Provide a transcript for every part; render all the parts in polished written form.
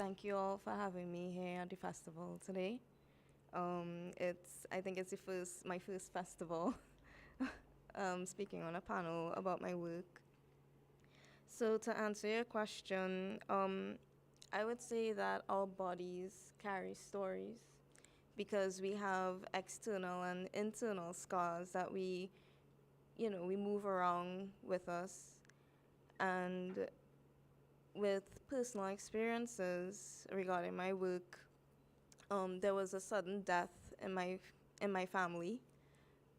thank you all for having me here at the festival today. I think it's my first festival, speaking on a panel about my work. So to answer your question, I would say that our bodies carry stories because we have external and internal scars that we move around with us. And with personal experiences regarding my work, there was a sudden death in my family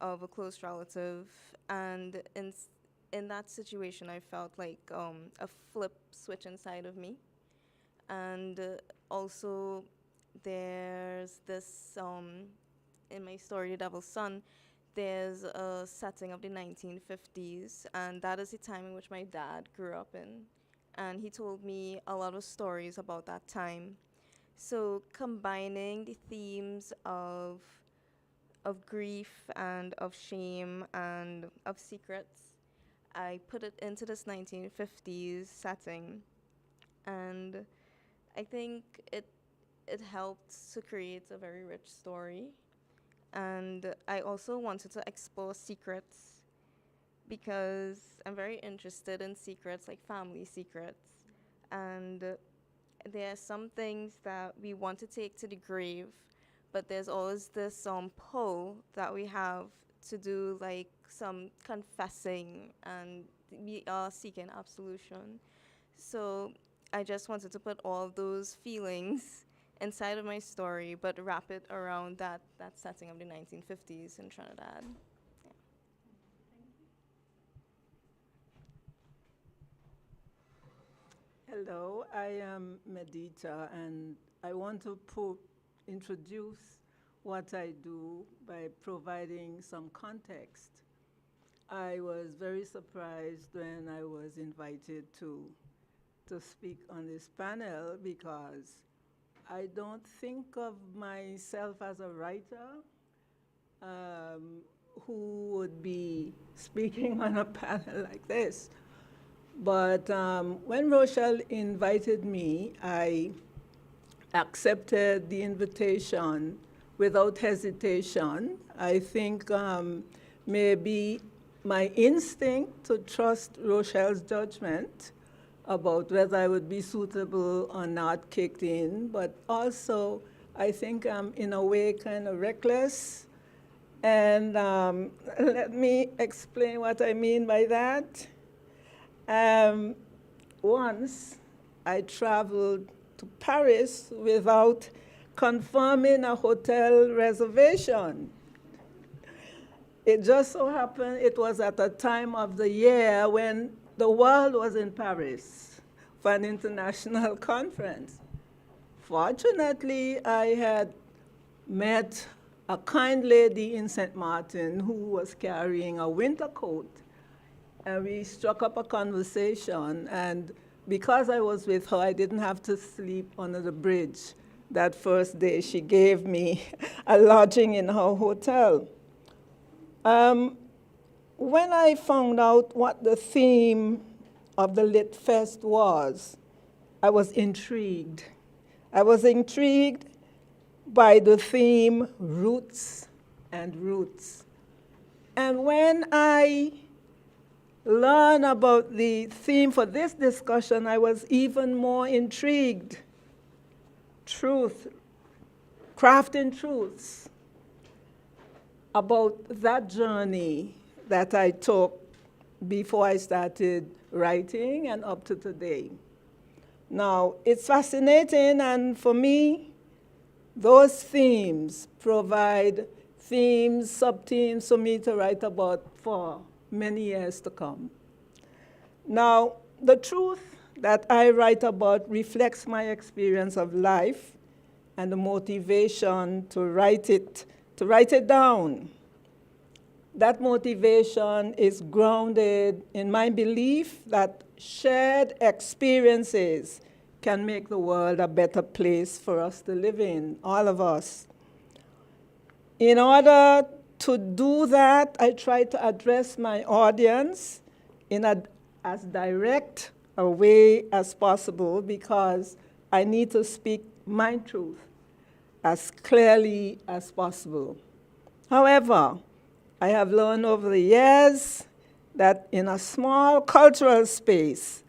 of a close relative, and in that situation, I felt like a flip switch inside of me, and also there's this in my story, The Devil's Son. There's a setting of the 1950s, and that is the time in which my dad grew up in. And he told me a lot of stories about that time. So combining the themes of grief and of shame and of secrets, I put it into this 1950s setting, and I think it helped to create a very rich story. And I also wanted to explore secrets because I'm very interested in secrets, like family secrets. And there are some things that we want to take to the grave, but there's always this pull that we have to do like some confessing, and we are seeking absolution. So I just wanted to put all of those feelings inside of my story, but wrap it around that setting of the 1950s in Trinidad. Yeah. Hello, I am Medita, and I want to introduce what I do by providing some context. I was very surprised when I was invited to speak on this panel because I don't think of myself as a writer who would be speaking on a panel like this. But when Rochelle invited me, I accepted the invitation without hesitation. I think maybe my instinct to trust Rochelle's judgment about whether I would be suitable or not kicked in, but also I think I'm in a way kind of reckless. And let me explain what I mean by that. Once I traveled to Paris without confirming a hotel reservation. It just so happened it was at a time of the year when the world was in Paris for an international conference. Fortunately, I had met a kind lady in St. Martin who was carrying a winter coat, and we struck up a conversation, and because I was with her, I didn't have to sleep under the bridge. That first day, she gave me a lodging in her hotel. When I found out what the theme of the Lit Fest was, I was intrigued. I was intrigued by the theme roots and roots. And when I learned about the theme for this discussion, I was even more intrigued. Truth, crafting truths about that journey that I took before I started writing and up to today. Now, it's fascinating, and for me, those themes provide themes, sub-themes for me to write about for many years to come. Now, the truth that I write about reflects my experience of life and the motivation to write it down. That motivation is grounded in my belief that shared experiences can make the world a better place for us to live in, all of us. In order to do that, I try to address my audience in as direct a way as possible because I need to speak my truth as clearly as possible. However, I have learned over the years that in a small cultural space,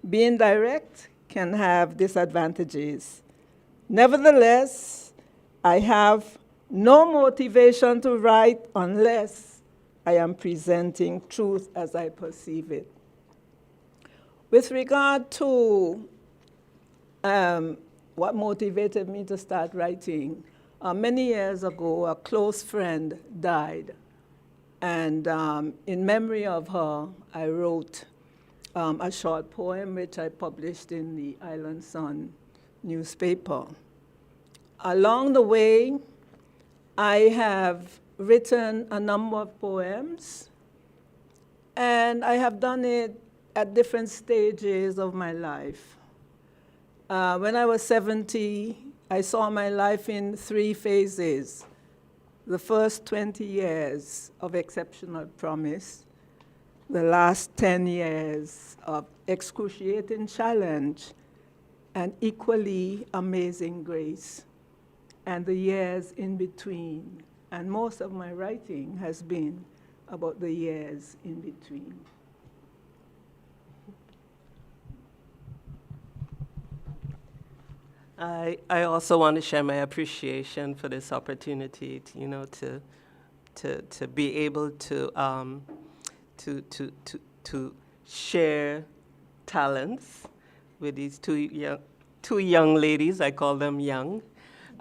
being direct can have disadvantages. Nevertheless, I have no motivation to write unless I am presenting truth as I perceive it. With regard to what motivated me to start writing, many years ago, a close friend died. And in memory of her, I wrote a short poem which I published in the Island Sun newspaper. Along the way, I have written a number of poems, and I have done it at different stages of my life. When I was 70, I saw my life in 3 phases. The first 20 years of exceptional promise, the last 10 years of excruciating challenge, and equally amazing grace, and the years in between. And most of my writing has been about the years in between. I also want to share my appreciation for this opportunity, to be able to share talents with these two young ladies. I call them young,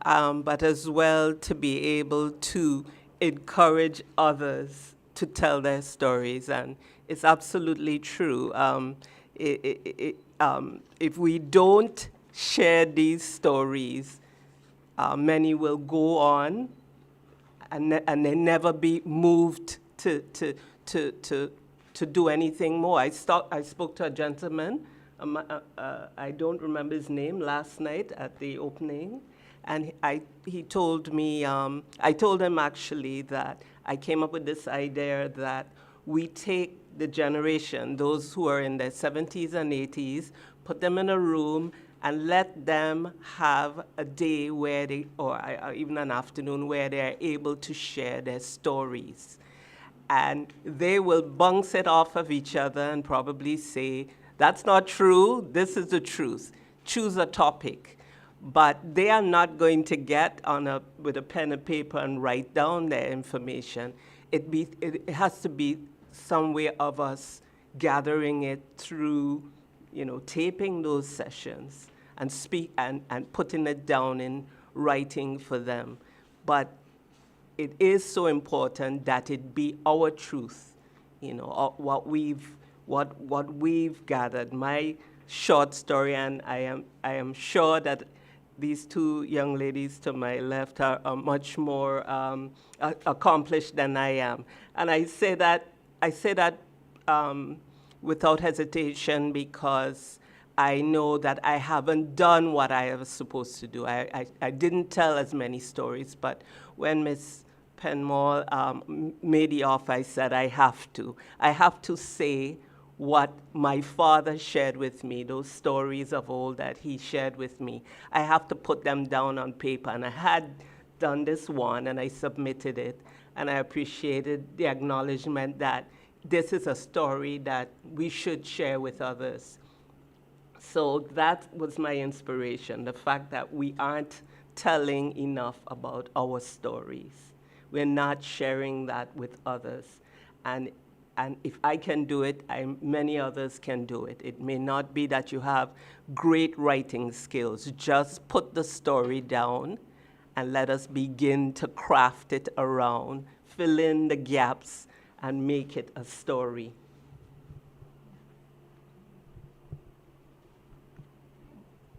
but as well to be able to encourage others to tell their stories. And it's absolutely true. If we don't share these stories, many will go on and they never be moved to do anything more. I spoke to a gentleman, I don't remember his name, last night at the opening, and he told me, I told him actually that I came up with this idea that we take the generation, those who are in their 70s and 80s, put them in a room and let them have a day where they, or even an afternoon where they are able to share their stories. And they will bounce it off of each other and probably say, that's not true, this is the truth. Choose a topic. But they are not going to get on with a pen and paper and write down their information. It has to be some way of us gathering it through, taping those sessions and and putting it down in writing for them. But it is so important that it be our truth, what we've gathered. My short story, and I am sure that these 2 young ladies to my left are much more accomplished than I am, and I say that without hesitation because I know that I haven't done what I was supposed to do. I didn't tell as many stories, but when Ms. Penmall made the offer, I said I have to. I have to say what my father shared with me, those stories of old that he shared with me. I have to put them down on paper, and I had done this one, and I submitted it, and I appreciated the acknowledgement that this is a story that we should share with others. So that was my inspiration, the fact that we aren't telling enough about our stories. We're not sharing that with others. And if I can do it, many others can do it. It may not be that you have great writing skills. Just put the story down and let us begin to craft it around, fill in the gaps, and make it a story.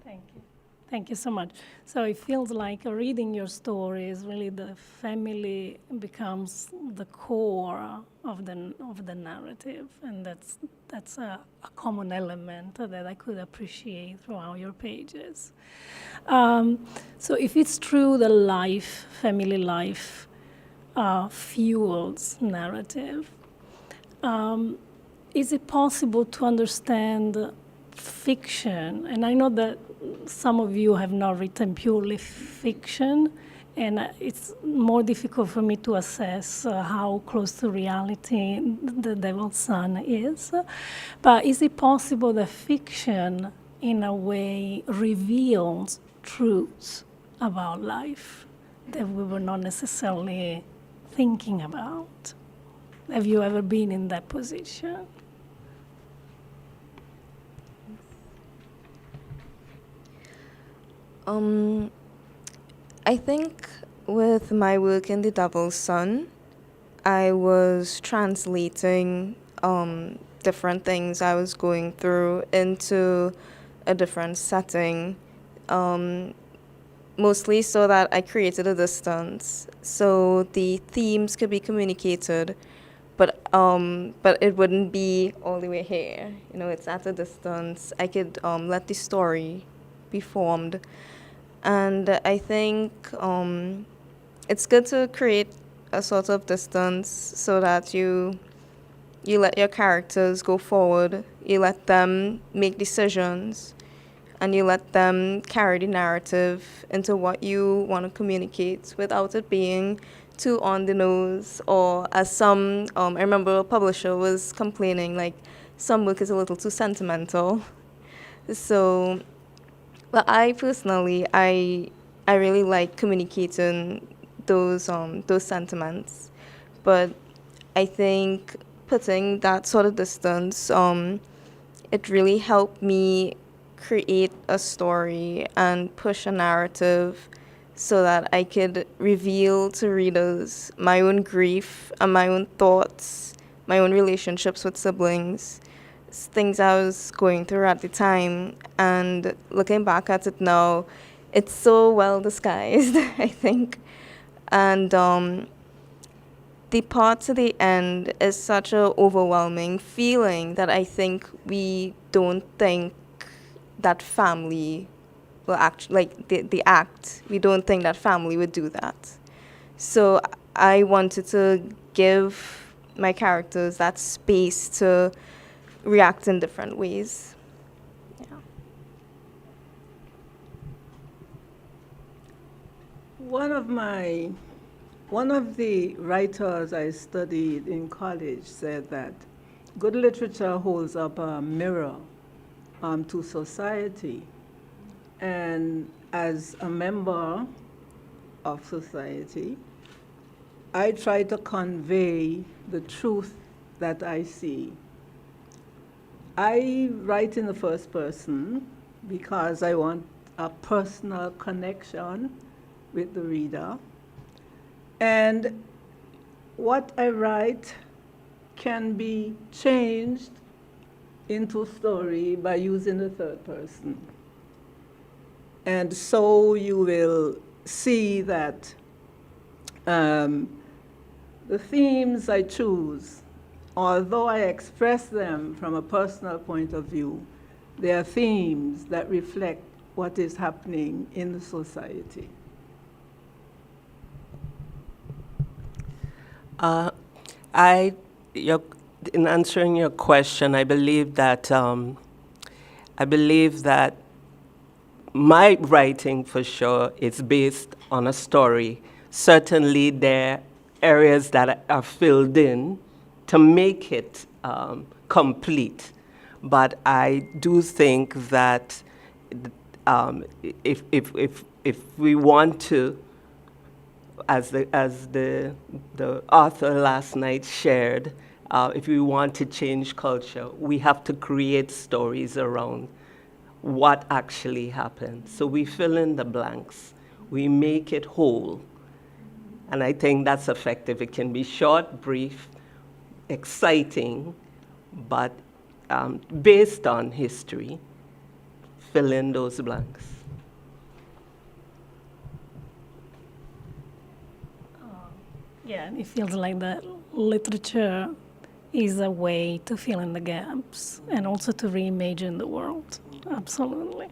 Thank you. Thank you so much. So it feels like reading your stories, really the family becomes the core of the narrative, and that's a common element that I could appreciate throughout your pages. So if it's true the family life fuels narrative, is it possible to understand fiction? And I know that some of you have not written purely fiction, and it's more difficult for me to assess how close to reality The Devil's Son is. But is it possible that fiction, in a way, reveals truths about life that we were not necessarily thinking about? Have you ever been in that position? I think with my work in The Devil's Son, I was translating different things I was going through into a different setting, mostly so that I created a distance, so the themes could be communicated, but it wouldn't be all the way here. You know, it's at a distance. I could let the story be formed, and I think it's good to create a sort of distance so that you let your characters go forward, you let them make decisions, and you let them carry the narrative into what you want to communicate without it being too on the nose, or as some, I remember a publisher was complaining, like, some work is a little too sentimental. So, but I personally, I really like communicating those sentiments, but I think putting that sort of distance, it really helped me create a story and push a narrative so that I could reveal to readers my own grief and my own thoughts, my own relationships with siblings, things I was going through at the time. And looking back at it now, it's so well disguised, I think. And the part to the end is such a overwhelming feeling that I think we don't think that family will act, like the act, we don't think that family would do that. So I wanted to give my characters that space to react in different ways. Yeah. One of the writers I studied in college said that good literature holds up a mirror to society. And as a member of society, I try to convey the truth that I see. I write in the first person because I want a personal connection with the reader. And what I write can be changed into story by using the third person. And so you will see that the themes I choose, although I express them from a personal point of view, they are themes that reflect what is happening in the society. In answering your question, I believe that my writing, for sure, is based on a story. Certainly, there are areas that are filled in to make it complete. But I do think that if we want to, as the author last night shared, if we want to change culture, we have to create stories around what actually happened. So we fill in the blanks. We make it whole. And I think that's effective. It can be short, brief, exciting, but based on history, fill in those blanks. Yeah, it feels like that literature is a way to fill in the gaps and also to reimagine the world. Absolutely.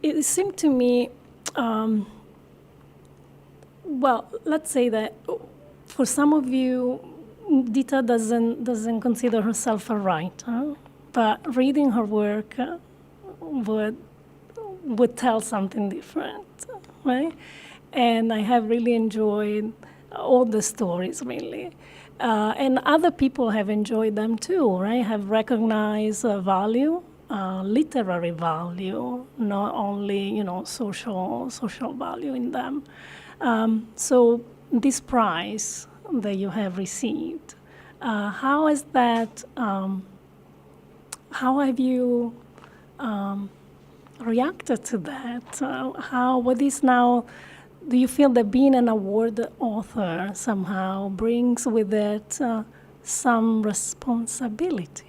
It seemed to me, well, let's say that for some of you, Dita doesn't consider herself a writer, but reading her work would tell something different, right? And I have really enjoyed all the stories, really. And other people have enjoyed them too, right? Have recognized value, literary value, not only social value in them. So this prize that you have received, how is that? How have you reacted to that? What is now? Do you feel that being an award author somehow brings with it some responsibility?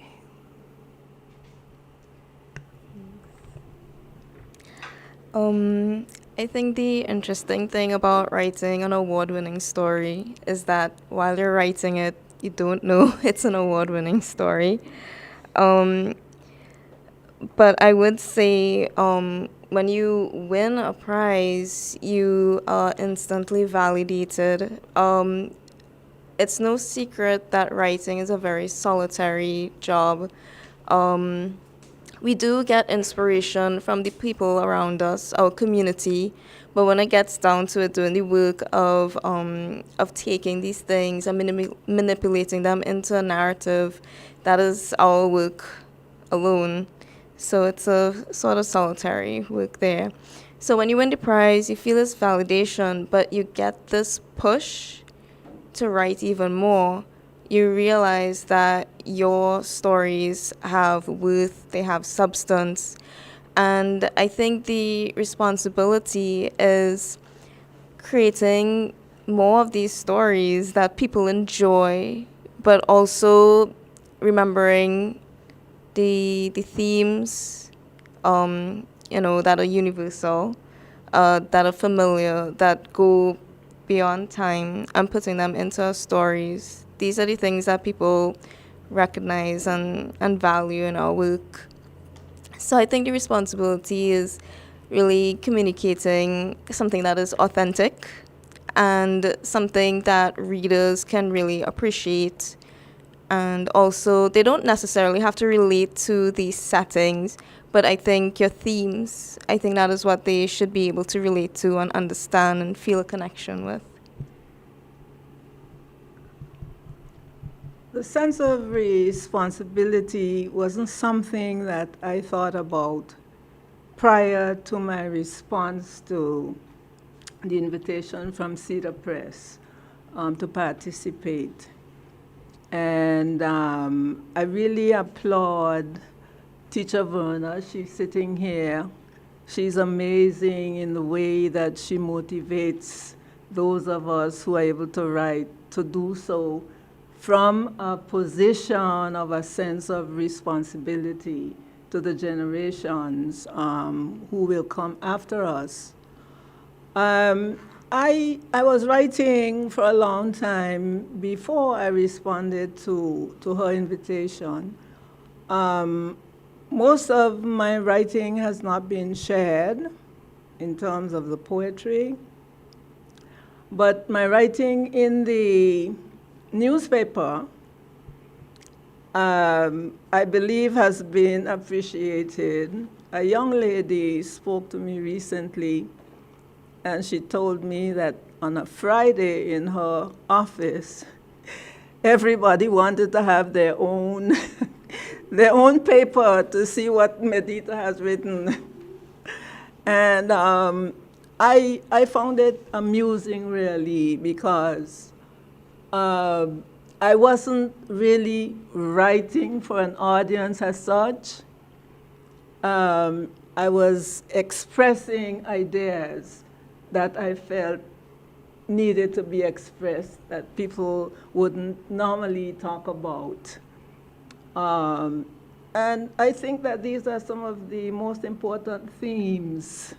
I think the interesting thing about writing an award-winning story is that while you're writing it, you don't know it's an award-winning story. Um, but I would say when you win a prize, you are instantly validated. It's no secret that writing is a very solitary job. Um, we do get inspiration from the people around us, our community, but when it gets down to it, doing the work of taking these things and manipulating them into a narrative, that is our work alone. So it's a sort of solitary work there. So when you win the prize, you feel this validation, but you get this push to write even more. You realize that your stories have worth, they have substance. And I think the responsibility is creating more of these stories that people enjoy, but also remembering the themes, that are universal, that are familiar, that go beyond time, and putting them into our stories. These are the things that people recognize and value in our work. So I think the responsibility is really communicating something that is authentic and something that readers can really appreciate. And also, they don't necessarily have to relate to these settings, but I think your themes, I think that is what they should be able to relate to and understand and feel a connection with. The sense of responsibility wasn't something that I thought about prior to my response to the invitation from Cedar Press to participate. And I really applaud Teacher Verna. She's sitting here. She's amazing in the way that she motivates those of us who are able to write to do so from a position of a sense of responsibility to the generations who will come after us. I was writing for a long time before I responded to her invitation. Most of my writing has not been shared in terms of the poetry, but my writing in the newspaper, I believe, has been appreciated. A young lady spoke to me recently, and she told me that on a Friday in her office, everybody wanted to have their own, their own paper to see what Medita has written. And I found it amusing, really, because I wasn't really writing for an audience as such. I was expressing ideas that I felt needed to be expressed, that people wouldn't normally talk about. And I think that these are some of the most important themes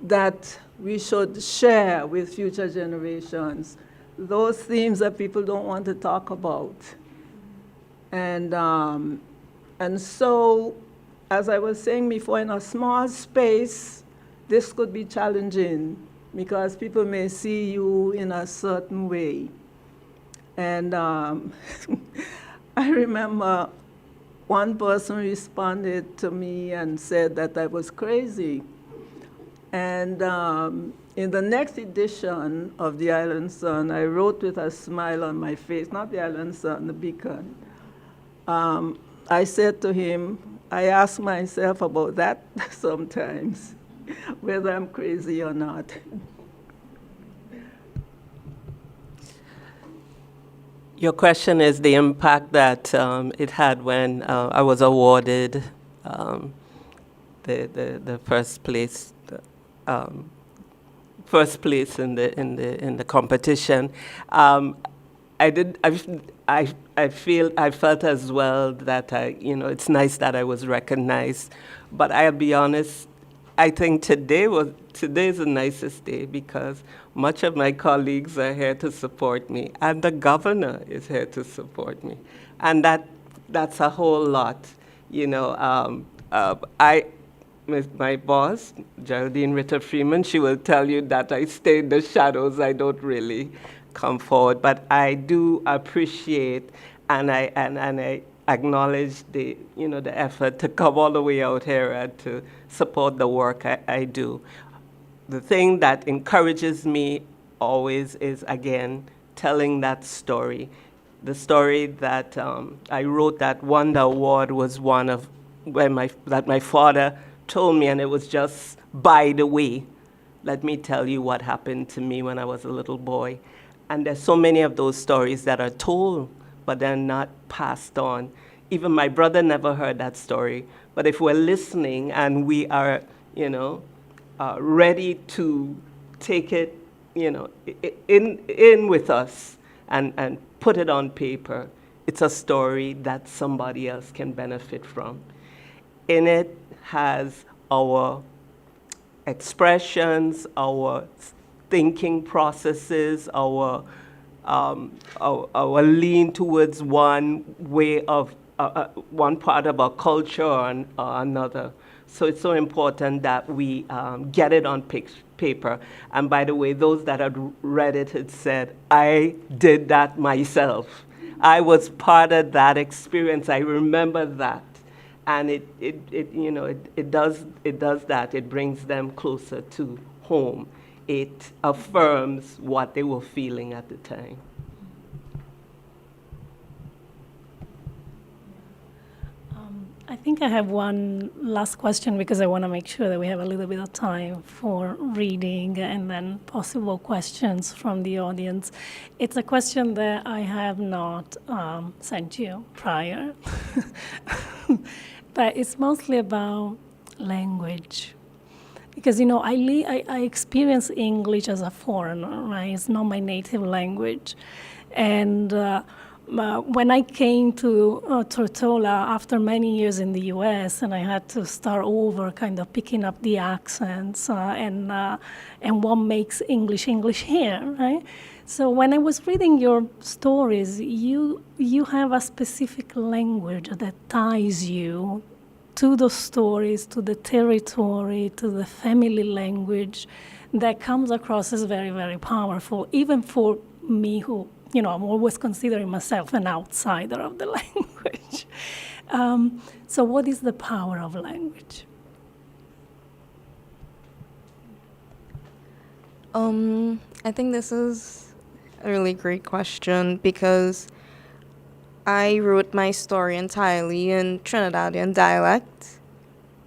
that we should share with future generations. Those themes that people don't want to talk about. And so, as I was saying before, in a small space, this could be challenging because people may see you in a certain way. And I remember one person responded to me and said that I was crazy. And in the next edition of the Island Sun, I wrote with a smile on my face, not the Island Sun, the Beacon. I said to him, I ask myself about that sometimes, whether I'm crazy or not. Your question is the impact that it had when I was awarded the first place, first place in the competition. I felt as well that it's nice that I was recognized, but I'll be honest, I think today is the nicest day because much of my colleagues are here to support me, and the governor is here to support me, and that's a whole lot, my boss, Geraldine Ritter-Freeman, she will tell you that I stay in the shadows. I don't really come forward, but I do appreciate and I acknowledge the effort to come all the way out here and to support the work I do. The thing that encourages me always is, again, telling that story. The story that I wrote that won the award was one of that my father told me, and it was just, by the way, let me tell you what happened to me when I was a little boy. And there's so many of those stories that are told, but they're not passed on. Even my brother never heard that story. But if we're listening and we are, ready to take it, in with us and put it on paper, it's a story that somebody else can benefit from. In it has our expressions, our thinking processes, our lean towards one way of one part of our culture or another. So it's so important that we get it on paper. And by the way, those that had read it had said, I did that myself. I was part of that experience. I remember that. And it does that. It brings them closer to home. It affirms what they were feeling at the time. I think I have one last question because I want to make sure that we have a little bit of time for reading and then possible questions from the audience. It's a question that I have not sent you prior, but it's mostly about language. Because, I experience English as a foreigner, right? It's not my native language. And when I came to Tortola after many years in the US, and I had to start over kind of picking up the accents and what makes English here, right? So when I was reading your stories, you have a specific language that ties you to the stories, to the territory, to the family language that comes across as very, very powerful, even for me who, I'm always considering myself an outsider of the language. So what is the power of language? I think this is a really great question because I wrote my story entirely in Trinidadian dialect,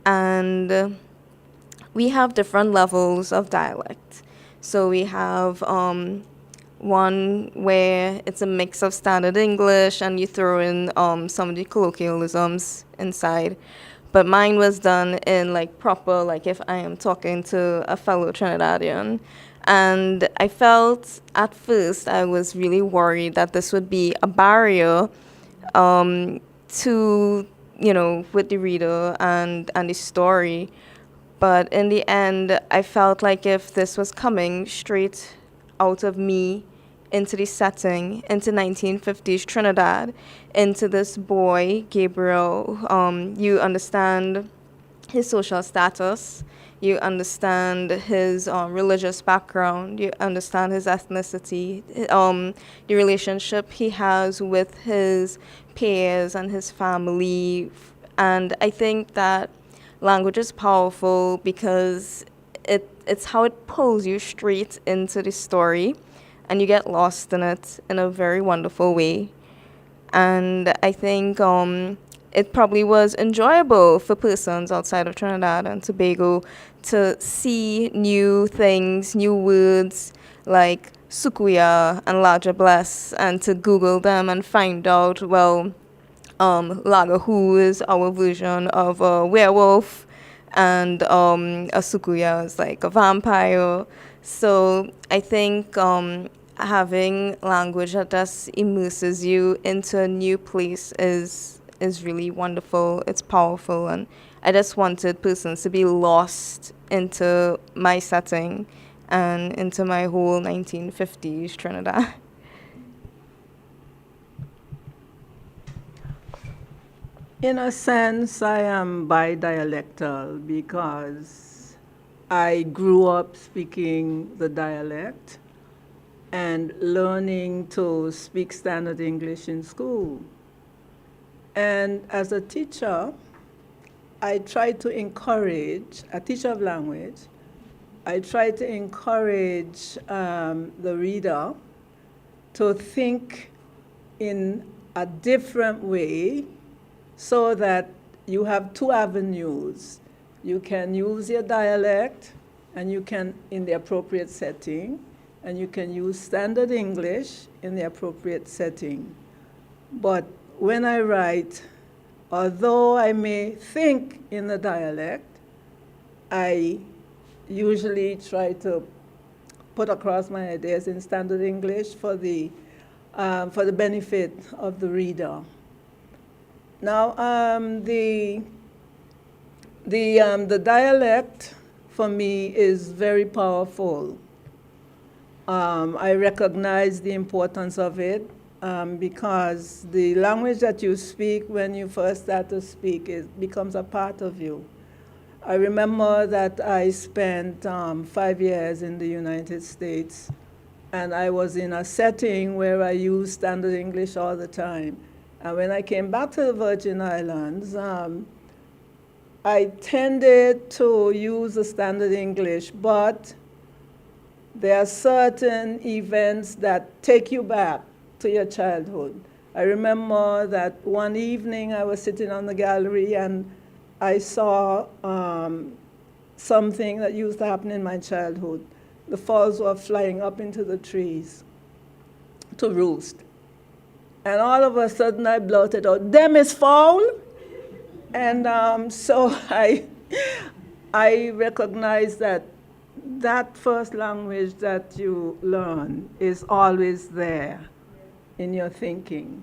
and we have different levels of dialect. So we have one where it's a mix of standard English and you throw in some of the colloquialisms inside. But mine was done in proper, if I am talking to a fellow Trinidadian. And I felt at first I was really worried that this would be a barrier to, with the reader and the story. But in the end, I felt like if this was coming straight out of me into the setting, into 1950s Trinidad, into this boy, Gabriel, you understand his social status, you understand his religious background, you understand his ethnicity, the relationship he has with his peers and his family. And I think that language is powerful because it's how it pulls you straight into the story and you get lost in it in a very wonderful way. And I think it probably was enjoyable for persons outside of Trinidad and Tobago to see new things, new words like sukuya and laja bless, and to Google them and find out, well, Lagahu is our version of a werewolf, and a sukuya is like a vampire. So I think having language that just immerses you into a new place is really wonderful. It's powerful, and I just wanted persons to be lost into my setting and into my whole 1950s Trinidad. In a sense, I am bidialectal because I grew up speaking the dialect and learning to speak standard English in school. And as a teacher, I try to encourage, a teacher of language, I try to encourage the reader to think in a different way so that you have two avenues. You can use your dialect, and you can, in the appropriate setting, and you can use standard English in the appropriate setting. But when I write, although I may think in the dialect, I usually try to put across my ideas in standard English for the benefit of the reader. Now, the dialect for me is very powerful. I recognize the importance of it because the language that you speak when you first start to speak becomes a part of you. I remember that I spent 5 years in the United States, and I was in a setting where I used standard English all the time. And when I came back to the Virgin Islands, I tended to use the standard English, but there are certain events that take you back to your childhood. I remember that one evening I was sitting on the gallery and I saw something that used to happen in my childhood. The fowls were flying up into the trees to roost. And all of a sudden I blurted out, "Them is foul!" And so I recognize that that first language that you learn is always there in your thinking.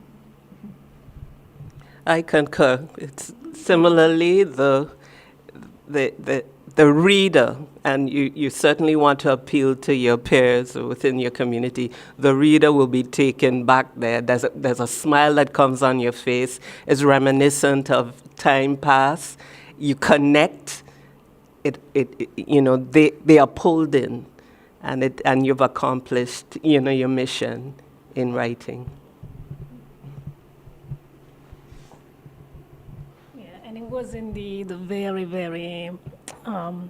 I concur. It's similarly the reader, and you certainly want to appeal to your peers within your community. The reader will be taken back there. There's a smile that comes on your face. It's reminiscent of time past. You connect. They are pulled in, and you've accomplished your mission in writing. Yeah, and it was indeed very, very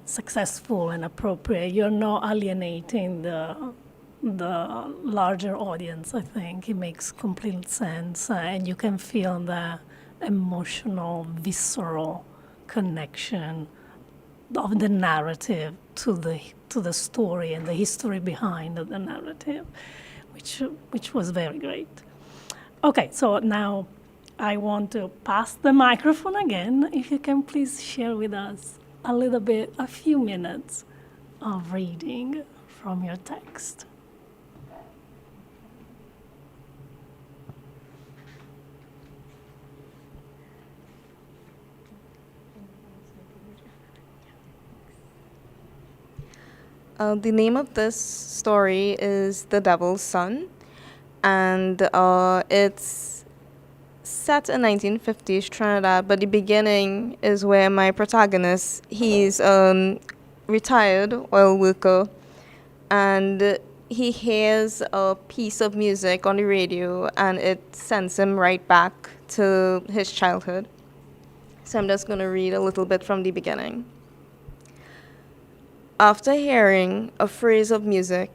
successful and appropriate. You're not alienating the larger audience, I think. It makes complete sense, and you can feel the emotional, visceral connection of the narrative to the story and the history behind the narrative, which was very great. Okay, so now I want to pass the microphone again. If you can please share with us a few minutes of reading from your text. The name of this story is The Devil's Son, and it's set in 1950s Trinidad, but the beginning is where my protagonist, he's retired oil worker, and he hears a piece of music on the radio, and it sends him right back to his childhood. So I'm just going to read a little bit from the beginning. After hearing a phrase of music,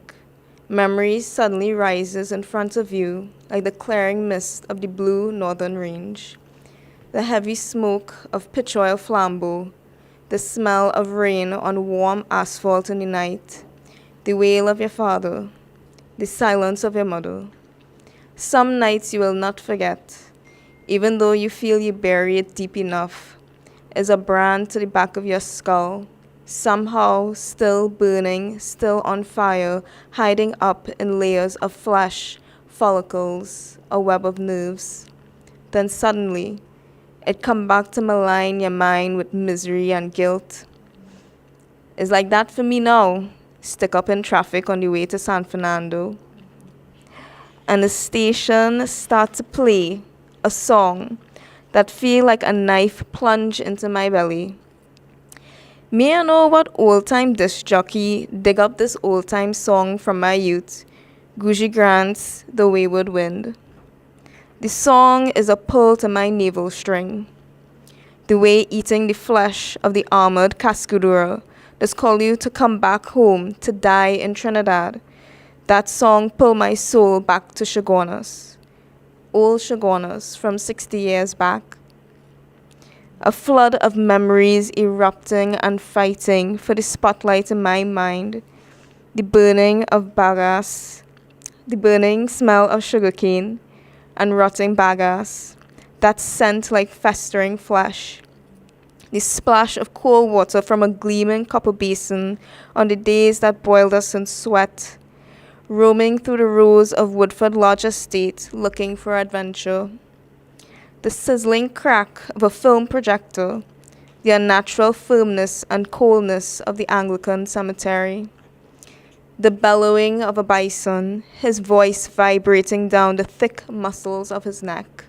memory suddenly rises in front of you like the clearing mist of the blue northern range. The heavy smoke of pitch oil flambeau, the smell of rain on warm asphalt in the night, the wail of your father, the silence of your mother. Some nights you will not forget, even though you feel you bury it deep enough, is a brand to the back of your skull, somehow still burning, still on fire, hiding up in layers of flesh, follicles, a web of nerves. Then suddenly, it come back to malign your mind with misery and guilt. It's like that for me now, stuck up in traffic on the way to San Fernando. And the station start to play a song that feel like a knife plunge into my belly. May I know what old-time disc jockey dig up this old-time song from my youth, Gougie Grant's The Wayward Wind. The song is a pull to my navel string. The way eating the flesh of the armored Cascadura does call you to come back home to die in Trinidad. That song pull my soul back to Chaguanas, old Chaguanas from 60 years back. A flood of memories erupting and fighting for the spotlight in my mind. The burning of bagasse, the burning smell of sugarcane and rotting bagasse, that scent like festering flesh. The splash of cold water from a gleaming copper basin on the days that boiled us in sweat, roaming through the rows of Woodford Lodge Estate looking for adventure. The sizzling crack of a film projector, the unnatural firmness and coldness of the Anglican cemetery. The bellowing of a bison, his voice vibrating down the thick muscles of his neck.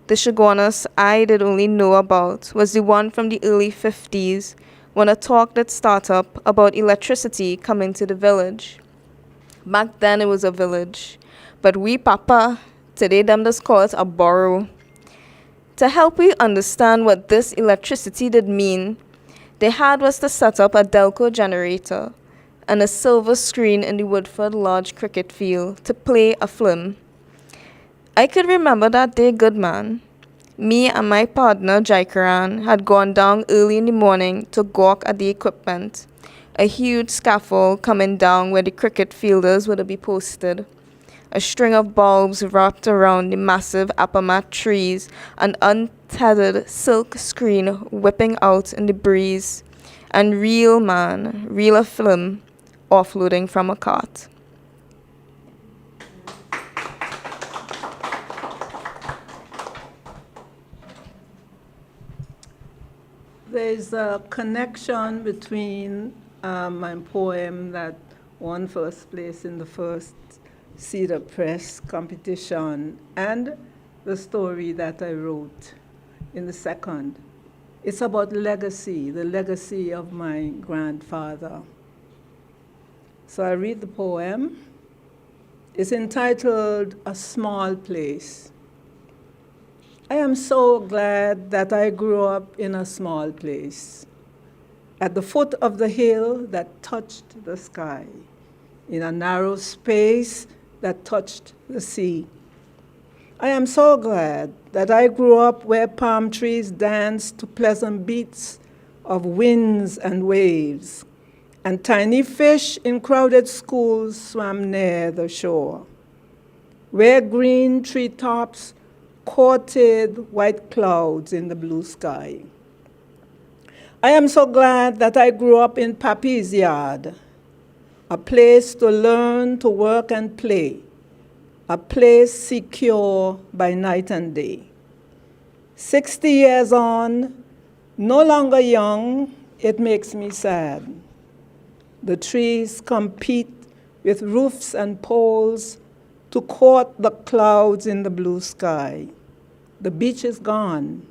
The Chaguanas I did only know about was the one from the early 50s, when a talk did start up about electricity coming to the village. Back then it was a village, but we papa, today them just call it a borough. To help we understand what this electricity did mean, they had was to set up a Delco generator and a silver screen in the Woodford Lodge cricket field to play a film. I could remember that day good, man. Me and my partner, Jaikaran, had gone down early in the morning to gawk at the equipment, a huge scaffold coming down where the cricket fielders were to be posted. A string of bulbs wrapped around the massive apamat trees, an untethered silk screen whipping out in the breeze, and reel a film offloading from a cart. There's a connection between my poem that won first place in the first Cedar Press competition and the story that I wrote in the second. It's about legacy, the legacy of my grandfather. So I read the poem. It's entitled A Small Place. I am so glad that I grew up in a small place, at the foot of the hill that touched the sky, in a narrow space that touched the sea. I am so glad that I grew up where palm trees danced to pleasant beats of winds and waves, and tiny fish in crowded schools swam near the shore, where green treetops courted white clouds in the blue sky. I am so glad that I grew up in Papi's yard, a place to learn, to work and play, a place secure by night and day. 60 years on, no longer young, it makes me sad. The trees compete with roofs and poles to court the clouds in the blue sky. The beach is gone.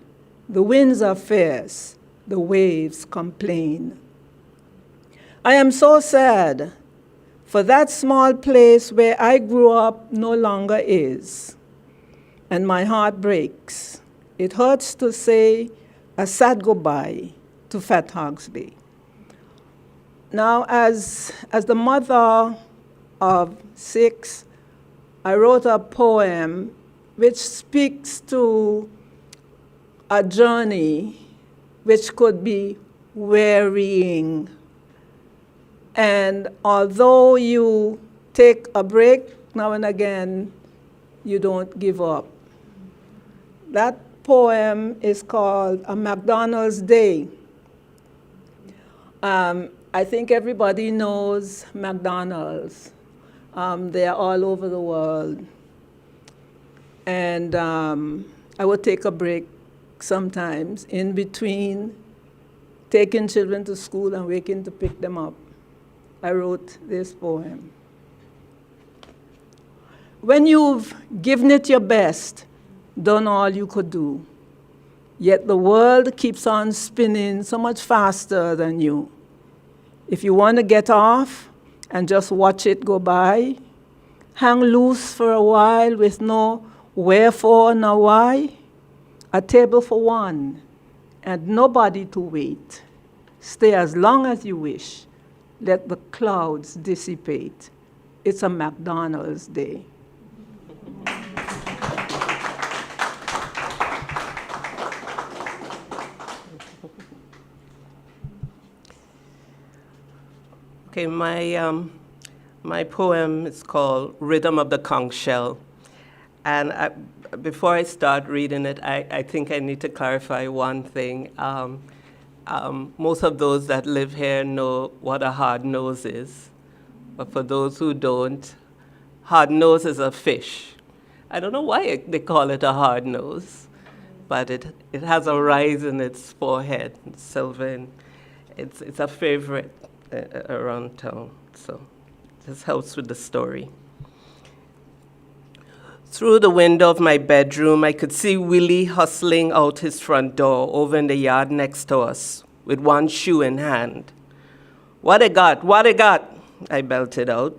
The winds are fierce. The waves complain. I am so sad, for that small place where I grew up no longer is, and my heart breaks. It hurts to say a sad goodbye to Fat Hogsby. Now, as the mother of 6, I wrote a poem which speaks to a journey which could be wearying. And although you take a break now and again, you don't give up. That poem is called A McDonald's Day. I think everybody knows McDonald's. They are all over the world. And I would take a break sometimes in between taking children to school and waiting to pick them up. I wrote this poem. When you've given it your best, done all you could do, yet the world keeps on spinning so much faster than you. If you want to get off and just watch it go by, hang loose for a while with no wherefore nor why, a table for one and nobody to wait. Stay as long as you wish. Let the clouds dissipate. It's a McDonald's day. Okay, my poem is called Rhythm of the Conch Shell. And before I start reading it, I think I need to clarify one thing. Most of those that live here know what a hard nose is. But for those who don't, hard nose is a fish. I don't know why they call it a hard nose, but it has a rise in its forehead, silver, and it's a favorite around town. So this helps with the story. Through the window of my bedroom, I could see Willie hustling out his front door over in the yard next to us with one shoe in hand. What I got? What I got? I belted out.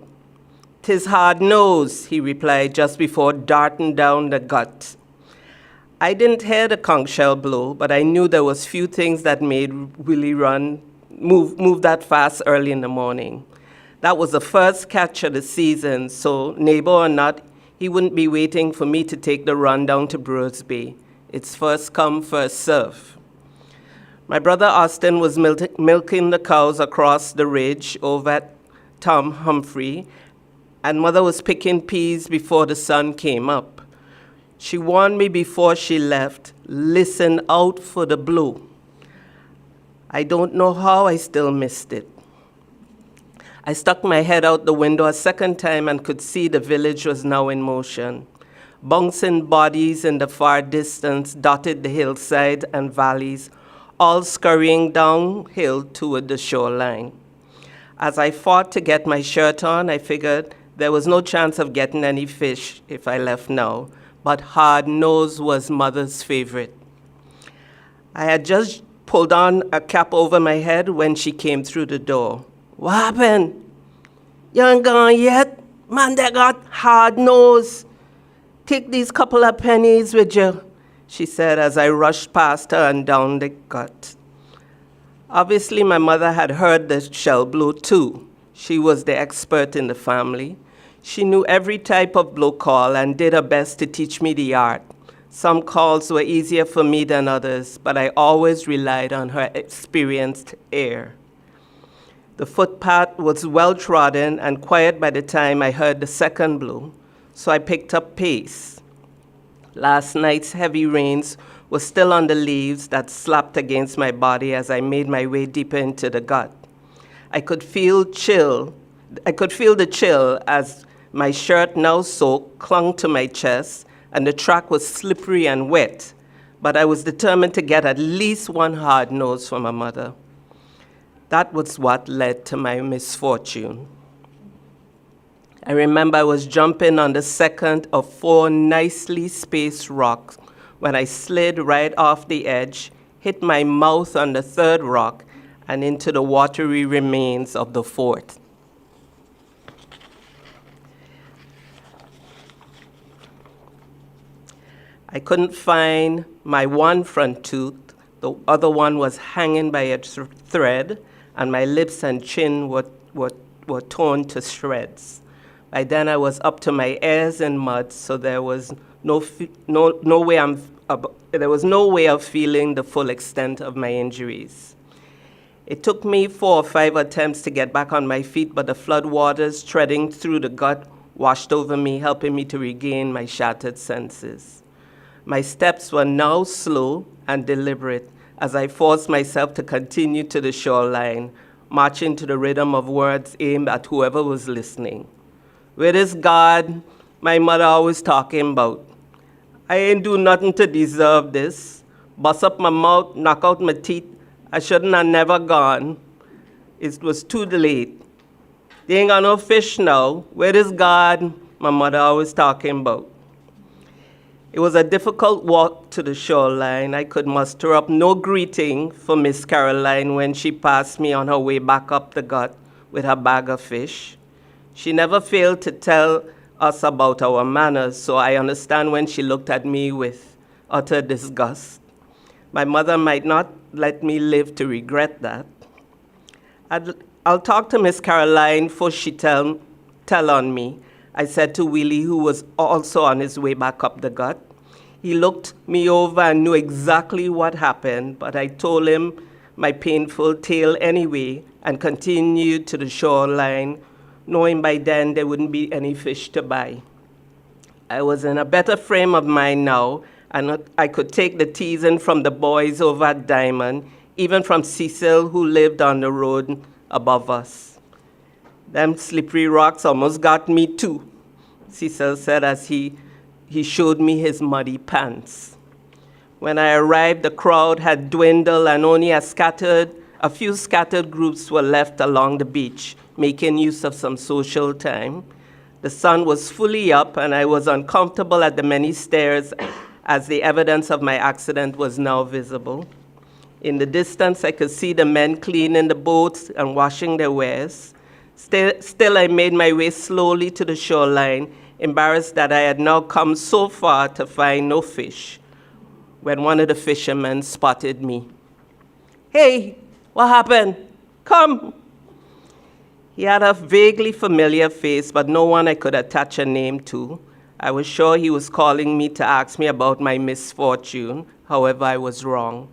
"'Tis hard nose," he replied just before darting down the gut. I didn't hear the conch shell blow, but I knew there was few things that made Willie move that fast early in the morning. That was the first catch of the season, so neighbor or not, he wouldn't be waiting for me to take the run down to Brewers Bay. It's first come, first serve. My brother Austin was milking the cows across the ridge over at Tom Humphrey, and mother was picking peas before the sun came up. She warned me before she left, listen out for the blow. I don't know how I still missed it. I stuck my head out the window a second time and could see the village was now in motion. Bouncing bodies in the far distance dotted the hillside and valleys, all scurrying downhill toward the shoreline. As I fought to get my shirt on, I figured there was no chance of getting any fish if I left now, but hard nose was mother's favorite. I had just pulled on a cap over my head when she came through the door. "What happened? You ain't gone yet? Man, they got hard nose. Take these couple of pennies with you," she said as I rushed past her and down the gut. Obviously, my mother had heard the shell blow too. She was the expert in the family. She knew every type of blow call and did her best to teach me the art. Some calls were easier for me than others, but I always relied on her experienced ear. The footpath was well-trodden and quiet by the time I heard the second blow, so I picked up pace. Last night's heavy rains were still on the leaves that slapped against my body as I made my way deeper into the gut. I could feel the chill as my shirt, now soaked, clung to my chest, and the track was slippery and wet, but I was determined to get at least one hard nose from my mother. That was what led to my misfortune. I remember I was jumping on the second of 4 nicely spaced rocks when I slid right off the edge, hit my mouth on the third rock, and into the watery remains of the fourth. I couldn't find my one front tooth. The other one was hanging by a thread, and my lips and chin were torn to shreds. By then, I was up to my ears in mud, so there was no way of feeling the full extent of my injuries. It took me 4 or 5 attempts to get back on my feet, but the flood waters treading through the gut washed over me, helping me to regain my shattered senses. My steps were now slow and deliberate as I forced myself to continue to the shoreline, marching to the rhythm of words aimed at whoever was listening. Where is God my mother always talking about? I ain't do nothing to deserve this. Bust up my mouth, knock out my teeth. I shouldn't have never gone. It was too late. They ain't got no fish now. Where is God my mother always talking about? It was a difficult walk to the shoreline. I could muster up no greeting for Miss Caroline when she passed me on her way back up the gut with her bag of fish. She never failed to tell us about our manners, so I understand when she looked at me with utter disgust. My mother might not let me live to regret that. I'll talk to Miss Caroline before she tell on me, I said to Willie, who was also on his way back up the gut. He looked me over and knew exactly what happened, but I told him my painful tale anyway and continued to the shoreline, knowing by then there wouldn't be any fish to buy. I was in a better frame of mind now, and I could take the teasing from the boys over at Diamond, even from Cecil, who lived on the road above us. Them slippery rocks almost got me too, Cecil said as he showed me his muddy pants. When I arrived, the crowd had dwindled and only a few scattered groups were left along the beach, making use of some social time. The sun was fully up and I was uncomfortable at the many stairs as the evidence of my accident was now visible. In the distance, I could see the men cleaning the boats and washing their wares. Still, I made my way slowly to the shoreline, embarrassed that I had now come so far to find no fish, when one of the fishermen spotted me. Hey, what happened? Come. He had a vaguely familiar face, but no one I could attach a name to. I was sure he was calling me to ask me about my misfortune. However, I was wrong.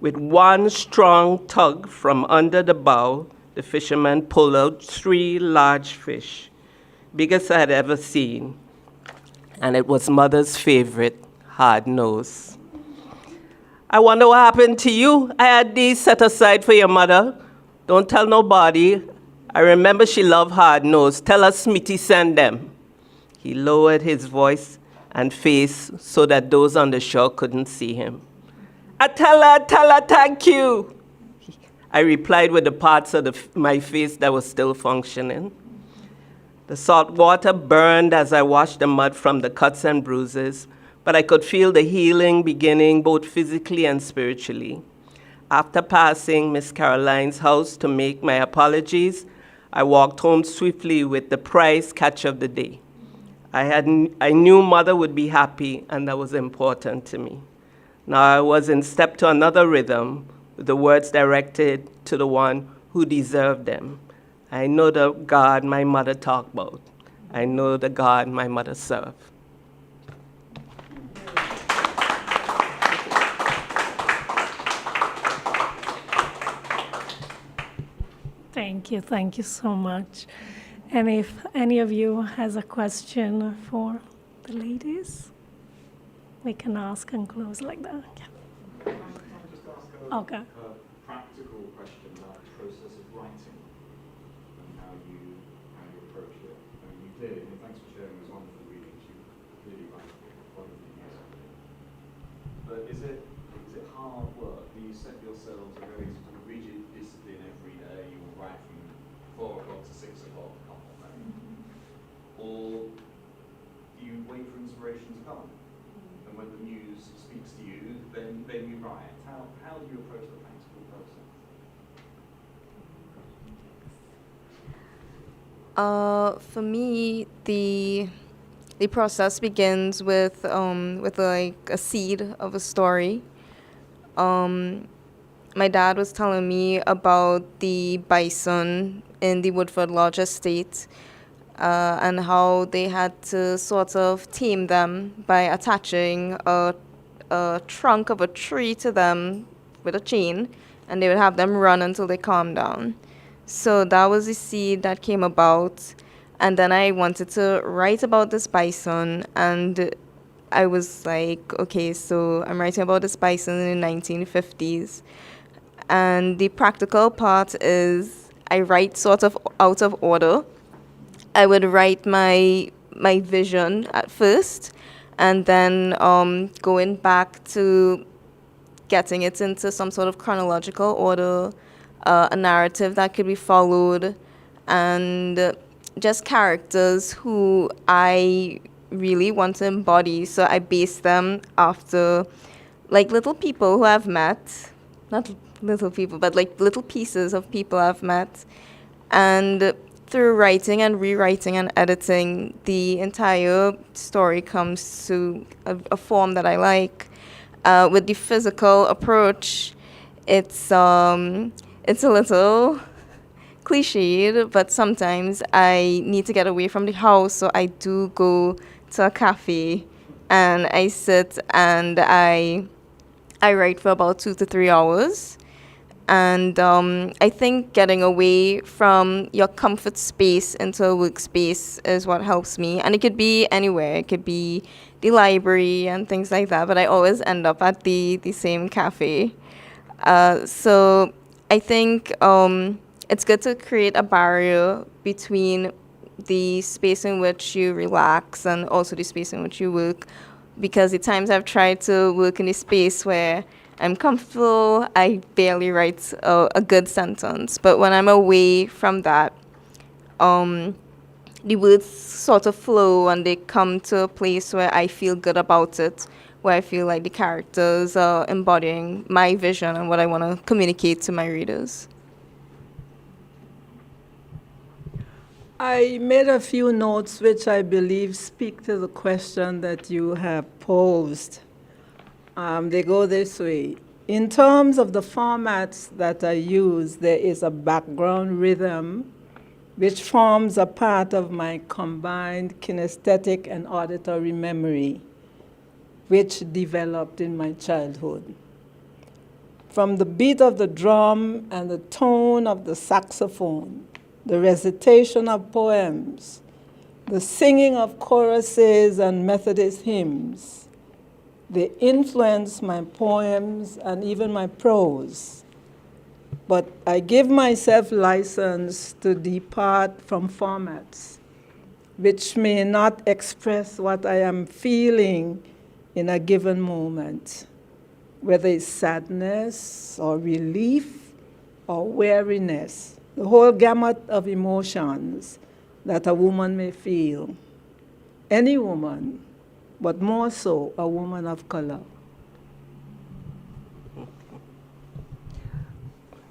With one strong tug from under the bow, the fisherman pulled out 3 large fish, biggest I had ever seen, and it was Mother's favorite, hard nose. I wonder what happened to you. I had these set aside for your mother. Don't tell nobody. I remember she loved hard nose. Tell her Smitty send them. He lowered his voice and face so that those on the shore couldn't see him. I tell her, thank you. I replied with the parts of my face that were still functioning. The salt water burned as I washed the mud from the cuts and bruises, but I could feel the healing beginning both physically and spiritually. After passing Miss Caroline's house to make my apologies, I walked home swiftly with the prize catch of the day. I knew Mother would be happy, and that was important to me. Now I was in step to another rhythm, with the words directed to the one who deserved them. I know the God my mother talked about. I know the God my mother served. Thank you so much. And if any of you has a question for the ladies, we can ask and close like that. Yeah. Can I just ask Okay. a practical question about the process of writing and how you approach it? I mean, you clearly, thanks for sharing those wonderful readings. You clearly write wonderfully musically. But is it hard work? Do you set yourselves a very sort of rigid discipline every day? You will write from 4 o'clock to 6 o'clock, or do you wait for inspiration to come? And when the muse speaks to you, then you write. How do you approach the practical process? For me, the process begins with like a seed of a story. My dad was telling me about the bison in the Woodford Lodge estate, and how they had to sort of tame them by attaching a trunk of a tree to them with a chain, and they would have them run until they calmed down. So that was the seed that came about. And then I wanted to write about this bison, and I was like, okay, so I'm writing about this bison in the 1950s. And the practical part is I write sort of out of order. I would write my vision at first, and then going back to getting it into some sort of chronological order, a narrative that could be followed, and just characters who I really want to embody. So I base them after like little people who I've met, not little people, but like little pieces of people I've met. And through writing and rewriting and editing, the entire story comes to a form that I like. With the physical approach, it's a little cliched, but sometimes I need to get away from the house, so I do go to a cafe, and I sit and I write for about 2 to 3 hours. And I think getting away from your comfort space into a workspace is what helps me. And it could be anywhere. It could be the library and things like that. But I always end up at the same cafe. So I think it's good to create a barrier between the space in which you relax and also the space in which you work. Because the times I've tried to work in a space where I'm comfortable, I barely write a good sentence. But when I'm away from that, the words sort of flow and they come to a place where I feel good about it, where I feel like the characters are embodying my vision and what I want to communicate to my readers. I made a few notes which I believe speak to the question that you have posed. They go this way. In terms of the formats that I use, there is a background rhythm which forms a part of my combined kinesthetic and auditory memory, which developed in my childhood. From the beat of the drum and the tone of the saxophone, the recitation of poems, the singing of choruses and Methodist hymns, they influence my poems and even my prose. But I give myself license to depart from formats which may not express what I am feeling in a given moment, whether it's sadness or relief or weariness, the whole gamut of emotions that a woman may feel. Any woman, but more so a woman of color.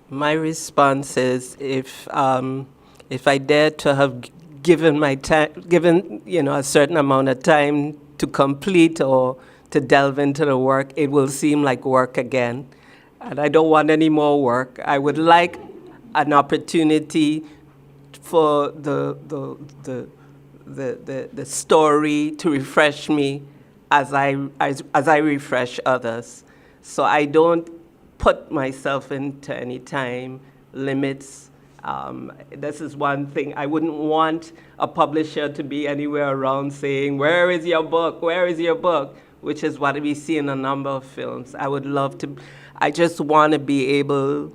My response is if I dare to have given a certain amount of time to complete or to delve into the work, it will seem like work again. And I don't want any more work. I would like an opportunity for the story to refresh me as I refresh others. So I don't put myself into any time limits. This is one thing. I wouldn't want a publisher to be anywhere around saying, "Where is your book? Where is your book?" Which is what we see in a number of films. I just want to be able,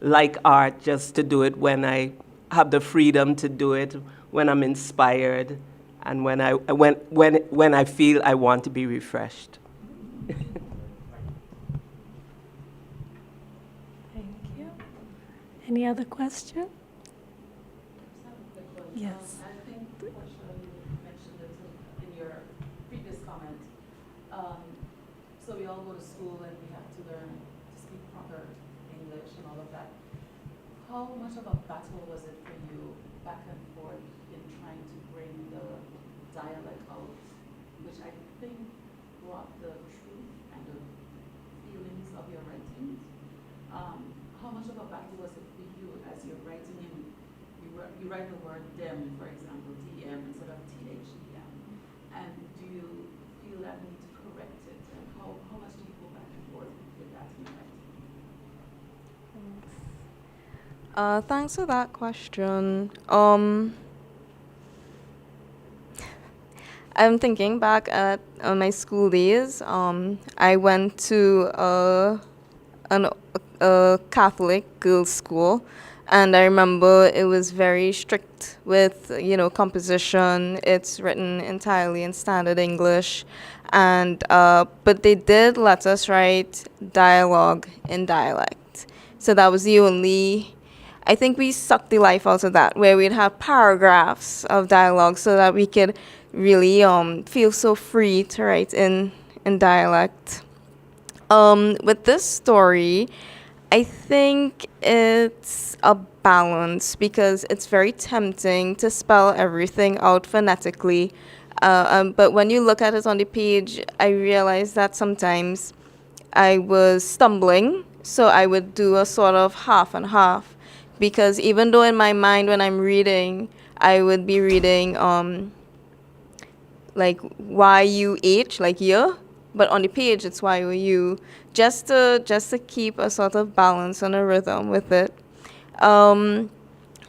like art, just to do it when I have the freedom to do it, when I'm inspired, and when I feel I want to be refreshed. Thank you. Any other question? Yes. I think partially you mentioned it in your previous comment. So we all go to school and we have to learn to speak proper English and all of that. How much of a battle was it for you back and forth in trying to bring the dialect out, which I think brought the truth and the feelings of your writings? How much of a battle was it for you as you're writing in, you write the word dem, for example, DM instead of THEM, and do you feel that need to correct it, and how much do you go back and forth with that in writing? Thanks for that question. I'm thinking back at my school days. I went to a Catholic girls' school, and I remember it was very strict with composition. It's written entirely in standard English, and but they did let us write dialogue in dialect. So that was the only. I think we sucked the life out of that, where we'd have paragraphs of dialogue so that we could really feel so free to write in dialect. With this story, I think it's a balance because it's very tempting to spell everything out phonetically. But when you look at it on the page, I realized that sometimes I was stumbling, so I would do a sort of half and half. Because even though in my mind when I'm reading, I would be reading like YUH, like yeah, but on the page it's YOU, just to keep a sort of balance and a rhythm with it.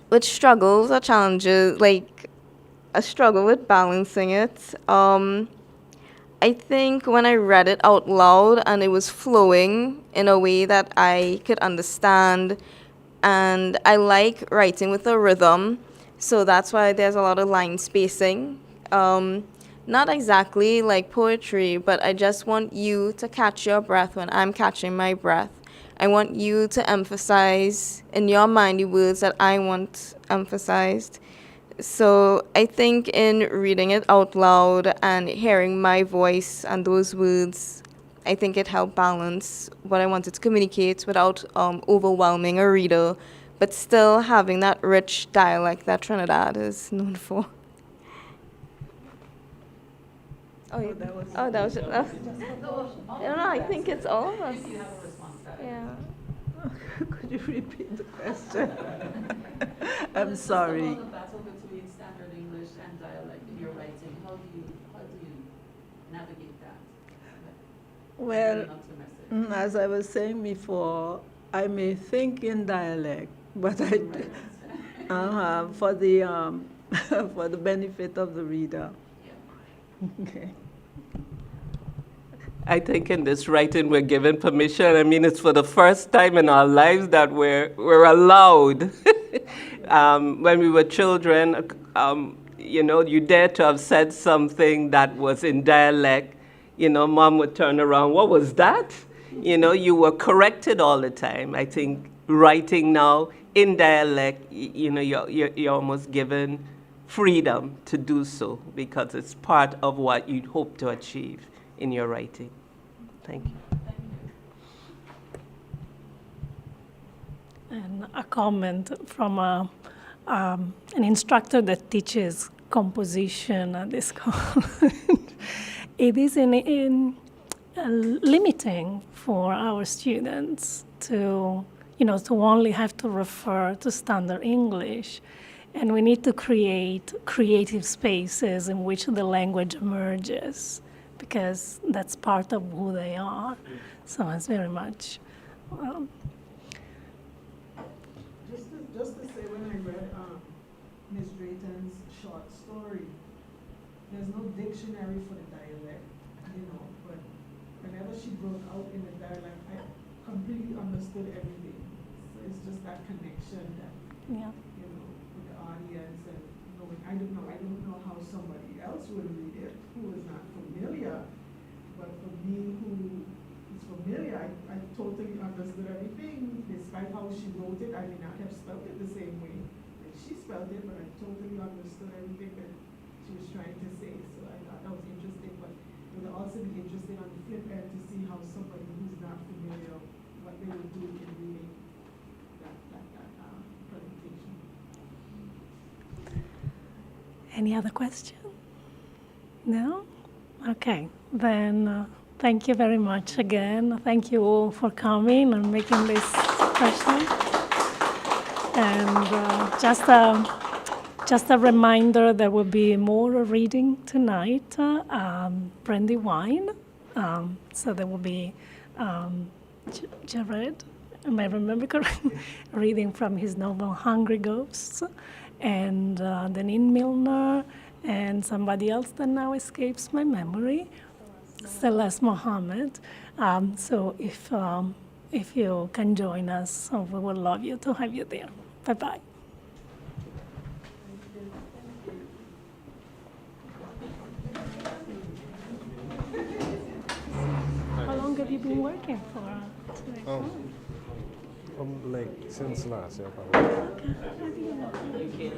With struggles or challenges, like a struggle with balancing it. I think when I read it out loud and it was flowing in a way that I could understand, and I like writing with a rhythm, so that's why there's a lot of line spacing. Not exactly like poetry, but I just want you to catch your breath when I'm catching my breath. I want you to emphasize in your mind the words that I want emphasized. So I think in reading it out loud and hearing my voice and those words, I think it helped balance what I wanted to communicate without overwhelming a reader, but still having that rich dialect that Trinidad is known for. That was no, I think it's all of us. If you have a response to that. Yeah. Could you repeat the question? Well, I'm it's just sorry. about the battle between standard English and dialect in your writing. How do you navigate that? Well, Bringing out your message. as I was saying before, I may think in dialect, but I for the for the benefit of the reader. Yeah. Okay. I think in this writing we're given permission. I mean, it's for the first time in our lives that we're allowed. When we were children, you dared to have said something that was in dialect. Mom would turn around, what was that? You were corrected all the time. I think writing now in dialect, you're almost given freedom to do so because it's part of what you hope to achieve in your writing. Thank you. And a comment from an instructor that teaches composition at this college. It is limiting for our students to only have to refer to standard English. And we need to create creative spaces in which the language emerges, because that's part of who they are. So it's very much. Just to say, when I read Ms. Drayton's short story, there's no dictionary for the dialect, but whenever she broke out in the dialect, I completely understood everything. So it's just that connection that, Yeah. with the audience and knowing, I don't know how somebody else would read it who is not familiar, but for me who is familiar, I totally understood everything, despite how she wrote it. I may not have spelled it the same way that she spelled it, but I totally understood everything that she was trying to say. So I thought that was interesting. But It would also be interesting on the flip end to see how somebody who's not familiar, what they would do in reading that presentation. Any other question? No? Okay, then thank you very much again. Thank you all for coming and making this special. And just a reminder, there will be more reading tonight, brandy wine. So there will be Jared, am I remember correctly, reading from his novel Hungry Ghosts, and Deneen Milner, and somebody else that now escapes my memory, Celeste Mohammed. So if you can join us, we would love you to have you there. Bye-bye. How long have you been working for today? Like since last year, probably. Okay.